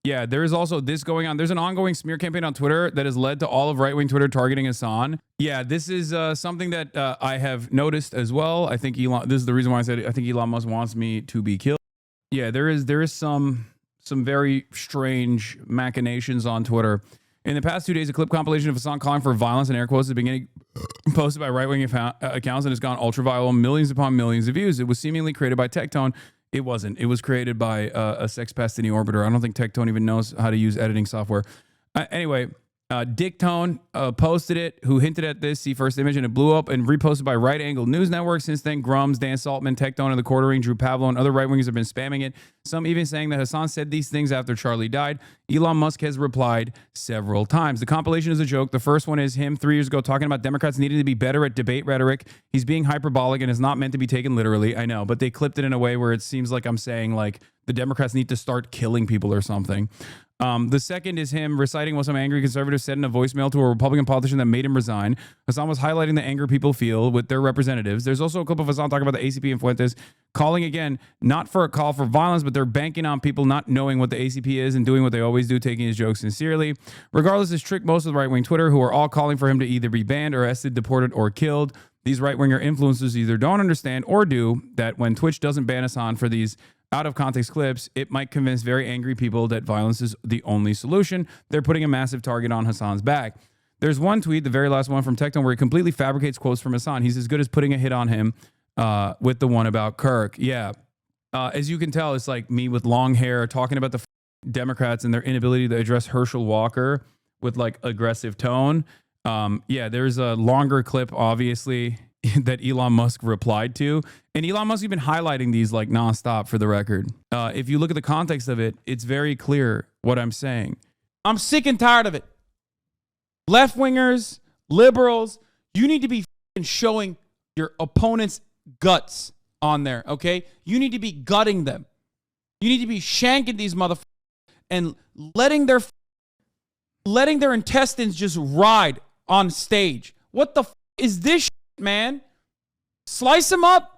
Yeah, there is also this going on. There's an ongoing smear campaign on Twitter that has led to all of right-wing Twitter targeting Hasan. Yeah, this is something that I have noticed as well. I think this is the reason why I said I think Elon Musk wants me to be killed. Yeah, there is some very strange machinations on Twitter. In the past 2 days, a clip compilation of Hasan calling for violence and air quotes has been getting posted by right-wing accounts and has gone ultra-viral, millions upon millions of views. It was seemingly created by Tectone. It wasn't. It was created by a sex pest in the orbiter. I don't think Tectone even knows how to use editing software. Anyway, Dicktone posted it, who hinted at this. See first image, and it blew up and reposted by Right Angle News Network. Since then, Grums, Dan Saltman, Tectone, and the Quartering, Drew Pavlo, and other right-wingers have been spamming it. Some even saying that Hasan said these things after Charlie died. Elon Musk has replied several times. The compilation is a joke. The first one is him 3 years ago talking about Democrats needing to be better at debate rhetoric. He's being hyperbolic and is not meant to be taken literally. I know, but they clipped it in a way where it seems like I'm saying like the Democrats need to start killing people or something. The second is him reciting what some angry conservatives said in a voicemail to a Republican politician that made him resign. Hasan was highlighting the anger people feel with their representatives. There's also a clip of Hasan talking about the ACP and Fuentes, calling again, not for a call for violence, but they're banking on people not knowing what the ACP is and doing what they always do, taking his jokes sincerely. Regardless, this tricked most of the right-wing Twitter, who are all calling for him to either be banned, arrested, deported, or killed. These right-winger influencers either don't understand or do that when Twitch doesn't ban Hasan for these out-of-context clips, it might convince very angry people that violence is the only solution. They're putting a massive target on Hasan's back. There's one tweet, the very last one from Tectone, where he completely fabricates quotes from Hasan. He's as good as putting a hit on him with the one about Kirk. Yeah. As you can tell, it's like me with long hair talking about the Democrats and their inability to address Herschel Walker with like aggressive tone. Yeah, there's a longer clip, obviously, that Elon Musk replied to. And Elon Musk has been highlighting these like nonstop for the record. If you look at the context of it, it's very clear what I'm saying. I'm sick and tired of it. Left-wingers, liberals, you need to be showing your opponent's guts on there, okay? You need to be gutting them. You need to be shanking these motherfuckers and letting their intestines just ride on stage. What the is this shit, man? Slice them up.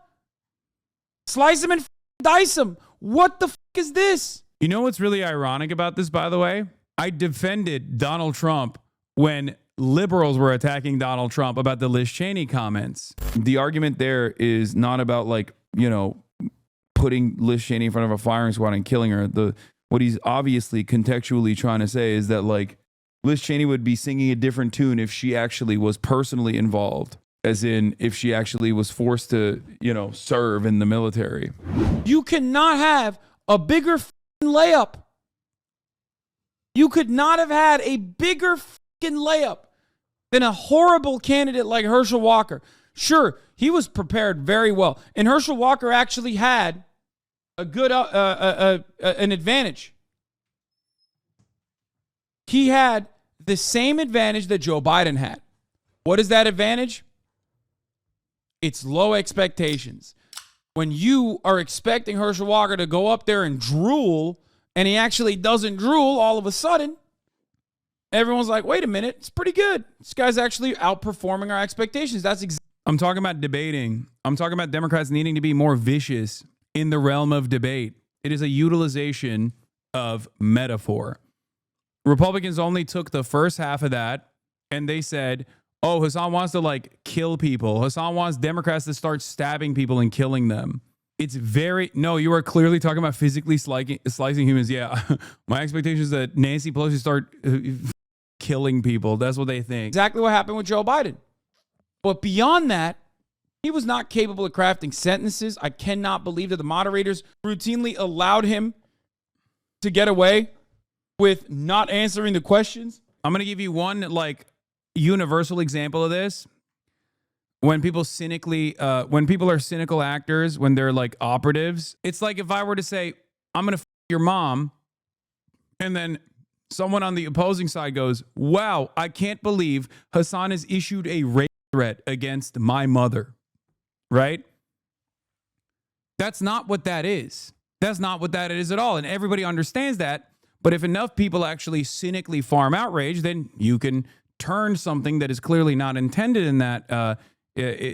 Slice them and dice them. What the is this? You know what's really ironic about this, by the way? I defended Donald Trump when liberals were attacking Donald Trump about the Liz Cheney comments. The argument there is not about like, you know, putting Liz Cheney in front of a firing squad and killing her. What he's obviously contextually trying to say is that like Liz Cheney would be singing a different tune if she actually was personally involved, as in if she actually was forced to, you know, serve in the military. You cannot have a bigger layup. You could not have had a bigger layup than a horrible candidate like Herschel Walker. Sure, he was prepared very well, and Herschel Walker actually had a good an advantage. He had the same advantage that Joe Biden had. What is that advantage? It's low expectations. When you are expecting Herschel Walker to go up there and drool, and he actually doesn't drool, all of a sudden, everyone's like, wait a minute, it's pretty good. This guy's actually outperforming our expectations. I'm talking about debating. I'm talking about Democrats needing to be more vicious in the realm of debate. It is a utilization of metaphor. Republicans only took the first half of that and they said, oh, Hasan wants to like kill people. Hasan wants Democrats to start stabbing people and killing them. It's no, you are clearly talking about physically slicing humans. Yeah, my expectation is that Nancy Pelosi start killing people. That's what they think. Exactly what happened with Joe Biden. But beyond that, he was not capable of crafting sentences. I cannot believe that the moderators routinely allowed him to get away with not answering the questions. I'm going to give you one like universal example of this. When people when people are cynical actors, when they're like operatives, it's like if I were to say, I'm going to your mom, and then someone on the opposing side goes, wow, I can't believe Hasan has issued a rape threat against my mother, right? That's not what that is. That's not what that is at all. And everybody understands that. But if enough people actually cynically farm outrage, then you can turn something that is clearly not intended in that,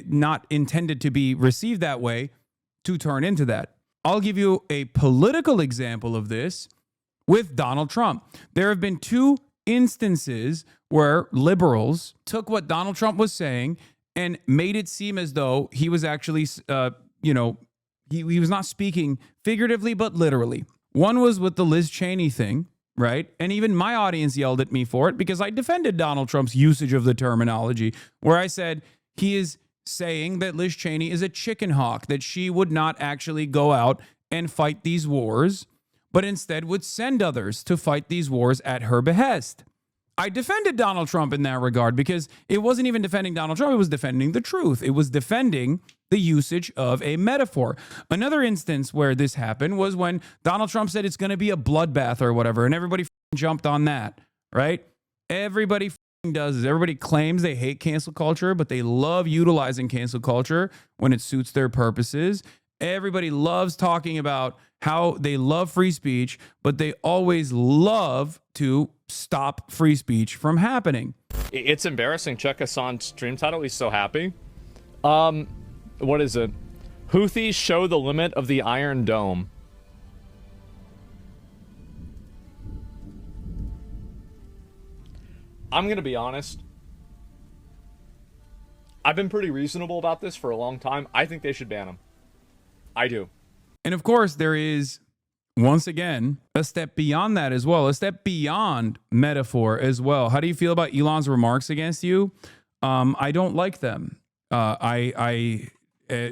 not intended to be received that way, to turn into that. I'll give you a political example of this. with Donald Trump. There have been 2 instances where liberals took what Donald Trump was saying and made it seem as though he was actually, he was not speaking figuratively, but literally. One was with the Liz Cheney thing, right? And even my audience yelled at me for it because I defended Donald Trump's usage of the terminology, where I said he is saying that Liz Cheney is a chicken hawk, that she would not actually go out and fight these wars, but instead would send others to fight these wars at her behest. I defended Donald Trump in that regard because it wasn't even defending Donald Trump. It was defending the truth. It was defending the usage of a metaphor. Another instance where this happened was when Donald Trump said it's going to be a bloodbath or whatever, and everybody jumped on that, right? Everybody does is everybody claims they hate cancel culture, but they love utilizing cancel culture when it suits their purposes. Everybody loves talking about how they love free speech, but they always love to stop free speech from happening. It's embarrassing. Check Hasan's stream title. He's so happy. What is it? Houthis show the limit of the Iron Dome. I'm going to be honest. I've been pretty reasonable about this for a long time. I think they should ban him. I do. And of course, there is, once again, a step beyond that as well, a step beyond metaphor as well. How do you feel about Elon's remarks against you? I don't like them. I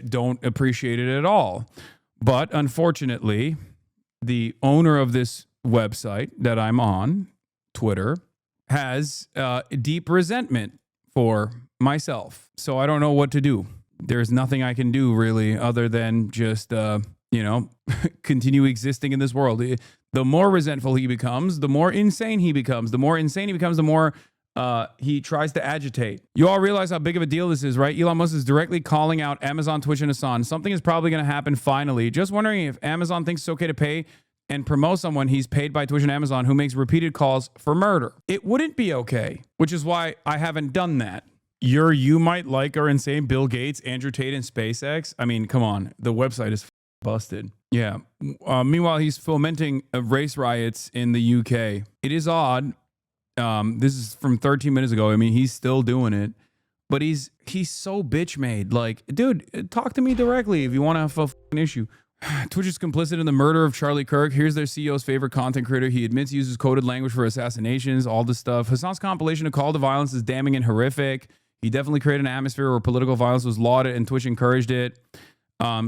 don't appreciate it at all. But unfortunately, the owner of this website that I'm on, Twitter, has deep resentment for myself. So I don't know what to do. There's nothing I can do really other than just, continue existing in this world. The more resentful he becomes, the more insane he becomes. The more insane he becomes, the more he tries to agitate. You all realize how big of a deal this is, right? Elon Musk is directly calling out Amazon, Twitch, and Hasan. Something is probably going to happen finally. Just wondering if Amazon thinks it's okay to pay and promote someone he's paid by Twitch and Amazon who makes repeated calls for murder. It wouldn't be okay, which is why I haven't done that. You might like are insane Bill Gates, Andrew Tate, and SpaceX. I mean, come on. The website is busted. Yeah. Meanwhile, he's fomenting race riots in the UK. It is odd. This is from 13 minutes ago. I mean, he's still doing it, but he's so bitch made. Like, dude, talk to me directly if you want to have a fucking issue. Twitch is complicit in the murder of Charlie Kirk. Here's their CEO's favorite content creator. He admits he uses coded language for assassinations, all this stuff. Hasan's compilation of call to violence is damning and horrific. He definitely created an atmosphere where political violence was lauded and Twitch encouraged it.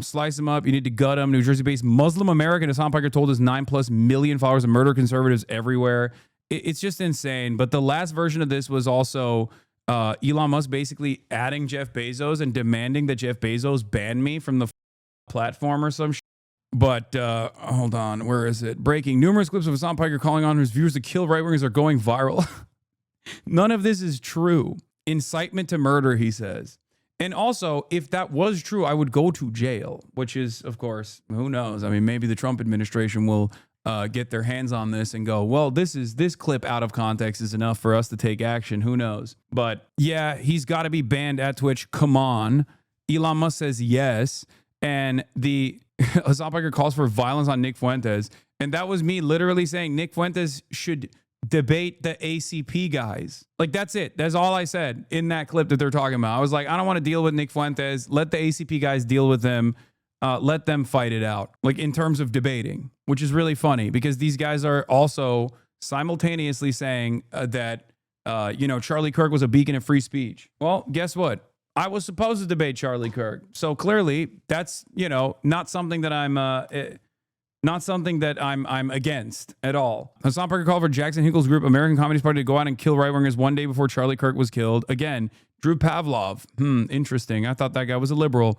Slice him up. You need to gut him. New Jersey-based Muslim American Hasan Piker told his 9+ million followers to murder conservatives everywhere. It's just insane. But the last version of this was also Elon Musk basically adding Jeff Bezos and demanding that Jeff Bezos ban me from the platform or some shit. But hold on, where is it? Breaking. Numerous clips of Hasan Piker calling on his viewers to kill right-wingers are going viral. None of this is true. Incitement to murder, he says. And also, if that was true, I would go to jail, which is, of course, who knows? I mean, maybe the Trump administration will get their hands on this and go, well, this clip out of context is enough for us to take action. Who knows? But yeah, he's got to be banned at Twitch. Come on. Elon Musk says yes. And the Hasan Piker calls for violence on Nick Fuentes. And that was me literally saying Nick Fuentes should debate the ACP guys. Like, that's it. That's all I said in that clip that they're talking about. I was like, I don't want to deal with Nick Fuentes. Let the ACP guys deal with them. Let them fight it out. Like, in terms of debating, which is really funny because these guys are also simultaneously saying that, Charlie Kirk was a beacon of free speech. Well, guess what? I was supposed to debate Charlie Kirk. So clearly that's, not something that I'm against at all. Hasan Piker called for Jackson Hinkle's group, American Communist Party, to go out and kill right-wingers one day before Charlie Kirk was killed. Again, Drew Pavlov. Interesting. I thought that guy was a liberal.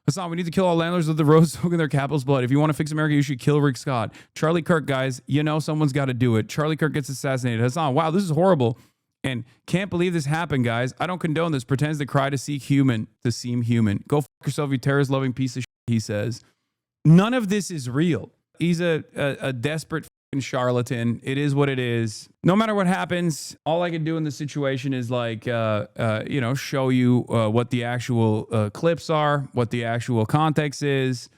Hasan, we need to kill all landlords of the roads soaking their capital's blood. If you want to fix America, you should kill Rick Scott. Charlie Kirk, guys, someone's got to do it. Charlie Kirk gets assassinated. Hasan, wow, this is horrible. And can't believe this happened, guys. I don't condone this. Pretends to cry to seem human. Go fuck yourself, you terrorist-loving piece of shit, he says. None of this is real. He's a desperate fucking charlatan. It is what it is. No matter what happens, all I can do in this situation is show you what the actual clips are, what the actual context is.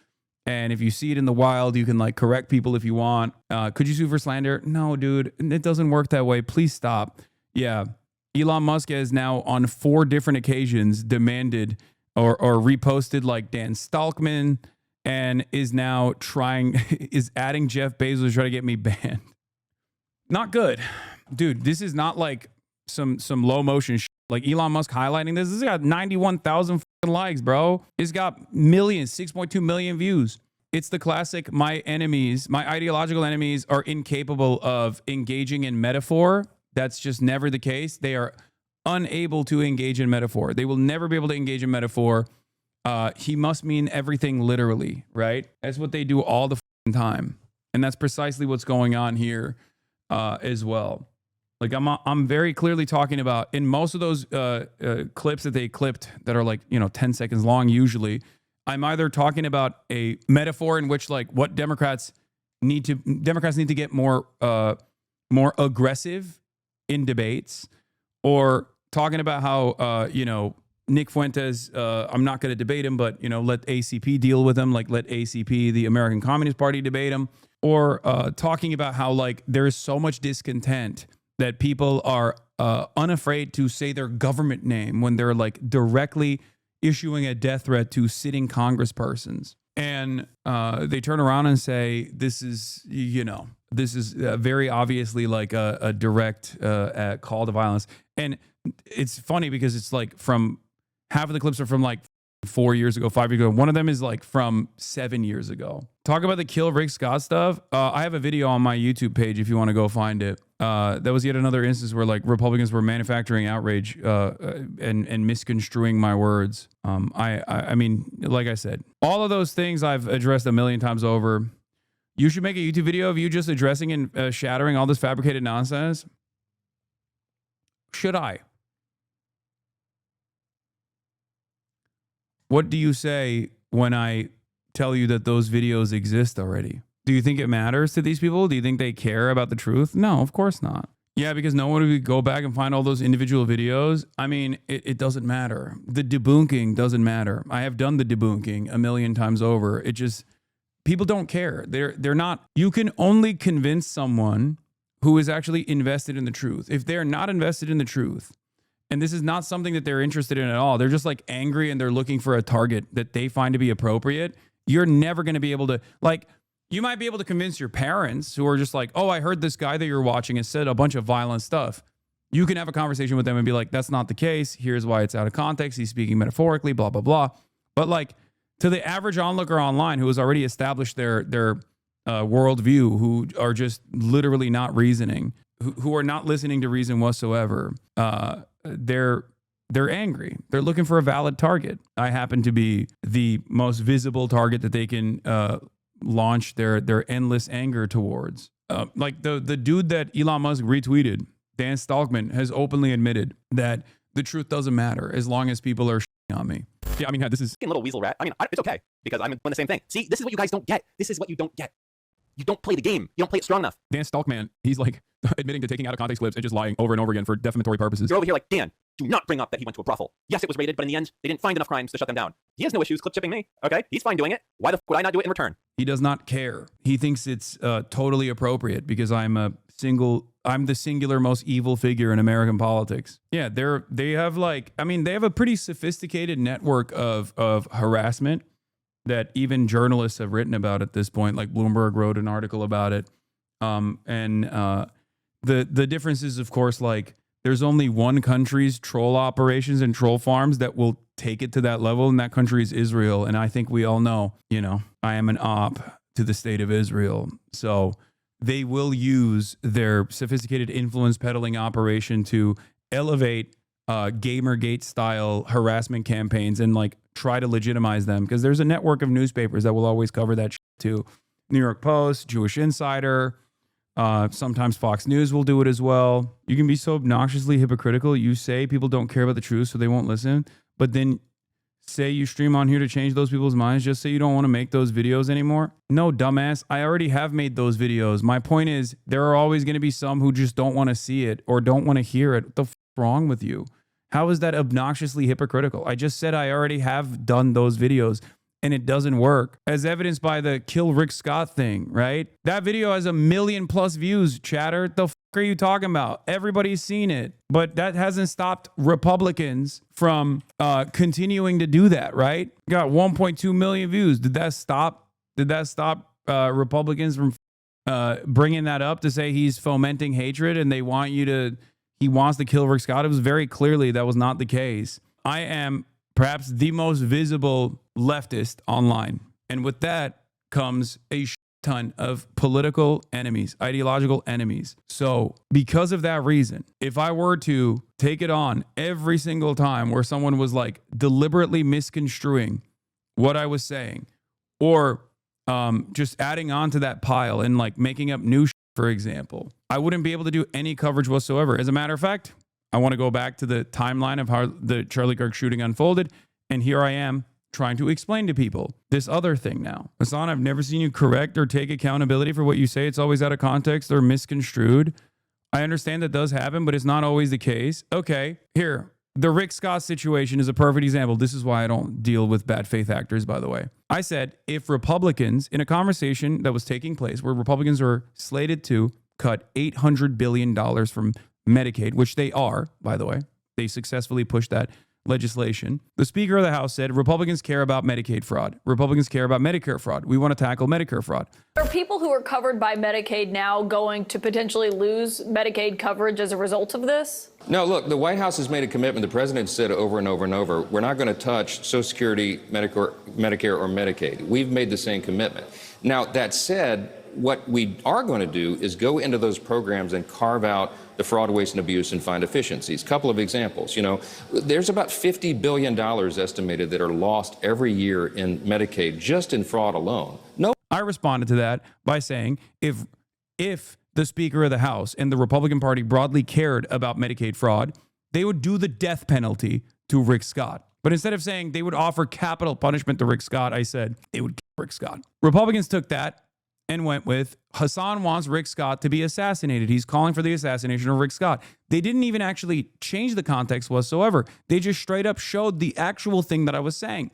And if you see it in the wild, you can like correct people if you want. Could you sue for slander? No, dude, it doesn't work that way. Please stop. Yeah. Elon Musk has now on 4 different occasions demanded or reposted like Dan Stalkman, and is now is adding Jeff Bezos to try to get me banned. Not good. Dude, this is not like some low motion shit. Like Elon Musk highlighting this. This has got 91,000 likes, bro. It's got millions, 6.2 million views. It's the classic, my ideological enemies are incapable of engaging in metaphor. That's just never the case. They are unable to engage in metaphor. They will never be able to engage in metaphor. He must mean everything literally, right? That's what they do all the time. And that's precisely what's going on here as well. Like I'm very clearly talking about in most of those clips that they clipped that are like, 10 seconds long usually, I'm either talking about a metaphor in which like what Democrats need to get more aggressive in debates, or talking about how Nick Fuentes, I'm not going to debate him, but let ACP deal with him, like let ACP, the American Communist Party, debate him, or talking about how like there is so much discontent that people are unafraid to say their government name when they're like directly issuing a death threat to sitting congresspersons. And they turn around and say, this is very obviously like a direct call to violence. And it's funny because it's like from half of the clips are from like 4 years ago, 5 years ago. One of them is like from 7 years ago. Talk about the kill Rick Scott stuff. I have a video on my YouTube page if you want to go find it. That was yet another instance where like Republicans were manufacturing outrage and misconstruing my words. I mean, like I said, all of those things I've addressed a million times over. You should make a YouTube video of you just addressing and shattering all this fabricated nonsense. Should I? What do you say when I tell you that those videos exist already? Do you think it matters to these people? Do you think they care about the truth? No, of course not. Yeah, because no one would go back and find all those individual videos. I mean, it doesn't matter. The debunking doesn't matter. I have done the debunking a million times over. It just, people don't care. They're not, you can only convince someone who is actually invested in the truth. If they're not invested in the truth, and this is not something that they're interested in at all, they're just like angry and they're looking for a target that they find to be appropriate, you're never going to be able to, like, you might be able to convince your parents who are just like, oh, I heard this guy that you're watching has said a bunch of violent stuff. You can have a conversation with them and be like, that's not the case. Here's why it's out of context. He's speaking metaphorically, blah, blah, blah. But like to the average onlooker online who has already established their worldview, who are just literally not reasoning, who are not listening to reason whatsoever, they're angry. They're looking for a valid target. I happen to be the most visible target that they can launch their endless anger towards. Like the dude that Elon Musk retweeted, Dan Stalkman, has openly admitted that the truth doesn't matter as long as people are shitting on me. Yeah, I mean, this is little weasel rat. I mean, it's okay because I'm doing the same thing. See, this is what you guys don't get. This is what you don't get. You don't play the game. You don't play it strong enough. Dan Stalkman. He's like admitting to taking out of context clips and just lying over and over again for defamatory purposes. You're over here like, Dan, do not bring up that he went to a brothel. Yes, it was raided, but in the end, they didn't find enough crimes to shut them down. He has no issues clip chipping me. Okay, he's fine doing it. Why the f would I not do it in return? He does not care. He thinks it's totally appropriate because I'm the singular most evil figure in American politics. Yeah, they have a pretty sophisticated network of harassment that even journalists have written about at this point. Like Bloomberg wrote an article about it. The difference is, of course, like there's only one country's troll operations and troll farms that will take it to that level, and that country is Israel. And I think we all know, I am an op to the state of Israel. So they will use their sophisticated influence peddling operation to elevate Gamergate style harassment campaigns and like try to legitimize them, because there's a network of newspapers that will always cover that shit too. New York Post, Jewish Insider, sometimes Fox News will do it as well. You can be so obnoxiously hypocritical. You say people don't care about the truth, so they won't listen, but then say you stream on here to change those people's minds just so you don't want to make those videos anymore. No, dumbass, I already have made those videos. My point is, there are always going to be some who just don't want to see it or don't want to hear it. What the f wrong with you? How is that obnoxiously hypocritical? I just said I already have done those videos, and it doesn't work, as evidenced by the kill Rick Scott thing, right? That video has 1 million+ views, chatter. The are you talking about? Everybody's seen it, but that hasn't stopped Republicans from continuing to do that, right? Got 1.2 million views. Did that stop Republicans from bringing that up to say he's fomenting hatred and he wants to kill Rick Scott? It was very clearly that was not the case. I am perhaps the most visible leftist online, and with that comes a ton of political enemies, ideological enemies. So because of that reason, if I were to take it on every single time where someone was like deliberately misconstruing what I was saying, or just adding on to that pile and like making up new for example, I wouldn't be able to do any coverage whatsoever. As a matter of fact, I want to go back to the timeline of how the Charlie Kirk shooting unfolded, and here I am trying to explain to people this other thing now. Hasan, I've never seen you correct or take accountability for what you say. It's always out of context or misconstrued. I understand that does happen, but it's not always the case. Okay, here. The Rick Scott situation is a perfect example. This is why I don't deal with bad faith actors, by the way. I said if Republicans, in a conversation that was taking place where Republicans were slated to cut $800 billion from Medicaid, which they are, by the way, they successfully pushed that legislation. The Speaker of the House said Republicans care about Medicaid fraud. Republicans care about Medicare fraud. We want to tackle Medicare fraud. Are people who are covered by Medicaid now going to potentially lose Medicaid coverage as a result of this? No, look, the White House has made a commitment. The president said over and over and over, we're not going to touch Social Security, Medicare, or Medicaid. We've made the same commitment. Now, that said, what we are going to do is go into those programs and carve out the fraud, waste, and abuse and find efficiencies. Couple of examples. You know, there's about $50 billion estimated that are lost every year in Medicaid just in fraud alone. I responded to that by saying if the Speaker of the House and the Republican Party broadly cared about Medicaid fraud, they would do the death penalty to Rick Scott. But instead of saying they would offer capital punishment to Rick Scott, I said they would kill Rick Scott. Republicans took that and went with Hasan wants Rick Scott to be assassinated. He's calling for the assassination of Rick Scott. They didn't even actually change the context whatsoever. They just straight up showed the actual thing that I was saying.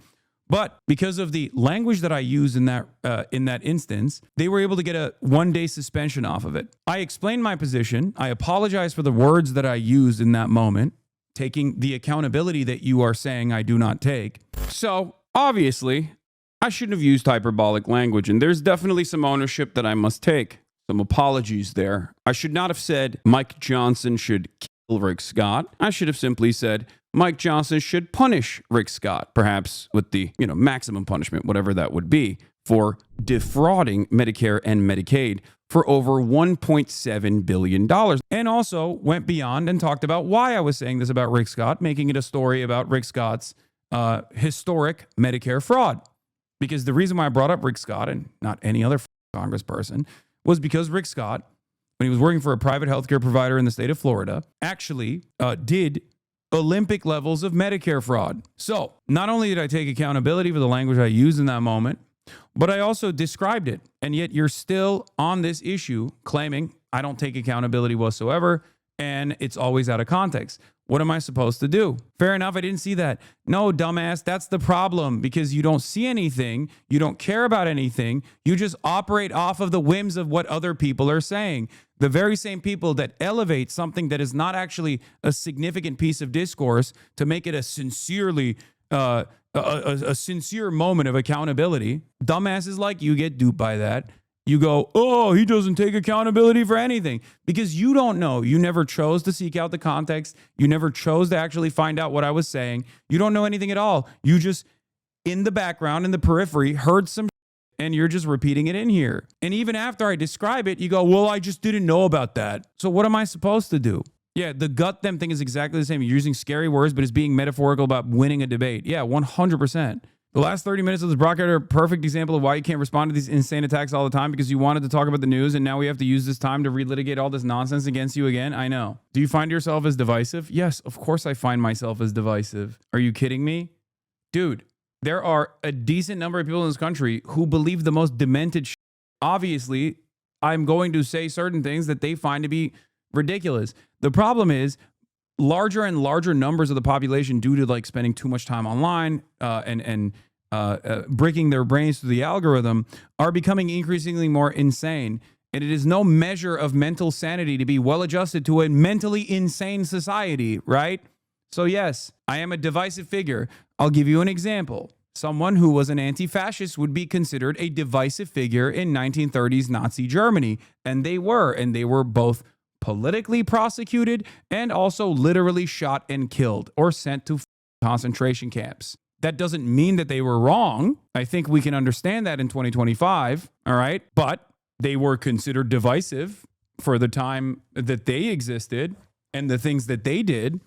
But because of the language that I used in that instance, they were able to get a 1-day suspension off of it. I explained my position. I apologize for the words that I used in that moment, taking the accountability that you are saying I do not take. So obviously, I shouldn't have used hyperbolic language, and there's definitely some ownership that I must take. Some apologies there. I should not have said Mike Johnson should kill Rick Scott. I should have simply said Mike Johnson should punish Rick Scott, perhaps with the, maximum punishment, whatever that would be, for defrauding Medicare and Medicaid for over $1.7 billion. And also went beyond and talked about why I was saying this about Rick Scott, making it a story about Rick Scott's historic Medicare fraud. Because the reason why I brought up Rick Scott and not any other congressperson was because Rick Scott, when he was working for a private healthcare provider in the state of Florida, actually did Olympic levels of Medicare fraud. So not only did I take accountability for the language I used in that moment, but I also described it. And yet you're still on this issue claiming I don't take accountability whatsoever and it's always out of context. What am I supposed to do? Fair enough, I didn't see that. No, dumbass, that's the problem, because you don't see anything, you don't care about anything, you just operate off of the whims of what other people are saying. The very same people that elevate something that is not actually a significant piece of discourse to make it a sincerely a sincere moment of accountability. Dumbasses like you get duped by that. You go, oh, he doesn't take accountability for anything, because you don't know. You never chose to seek out the context. You never chose to actually find out what I was saying. You don't know anything at all. You just, in the background, in the periphery, heard some and you're just repeating it in here. And even after I describe it, you go, well, I just didn't know about that. So what am I supposed to do? Yeah, the gut them thing is exactly the same. You're using scary words, but it's being metaphorical about winning a debate. Yeah, 100%. The last 30 minutes of this broadcast are a perfect example of why you can't respond to these insane attacks all the time, because you wanted to talk about the news and now we have to use this time to relitigate all this nonsense against you again. I know. Do you find yourself as divisive? Yes, of course I find myself as divisive. Are you kidding me? Dude, there are a decent number of people in this country who believe the most demented shit. Obviously, I'm going to say certain things that they find to be ridiculous. The problem is larger and larger numbers of the population, due to like spending too much time online and breaking their brains through the algorithm are becoming increasingly more insane. And it is no measure of mental sanity to be well adjusted to a mentally insane society, right? So yes, I am a divisive figure. I'll give you an example. Someone who was an anti-fascist would be considered a divisive figure in 1930s Nazi Germany. And they were both politically prosecuted and also literally shot and killed or sent to concentration camps. That doesn't mean that they were wrong. I think we can understand that in 2025, all right? But they were considered divisive for the time that they existed and the things that they did.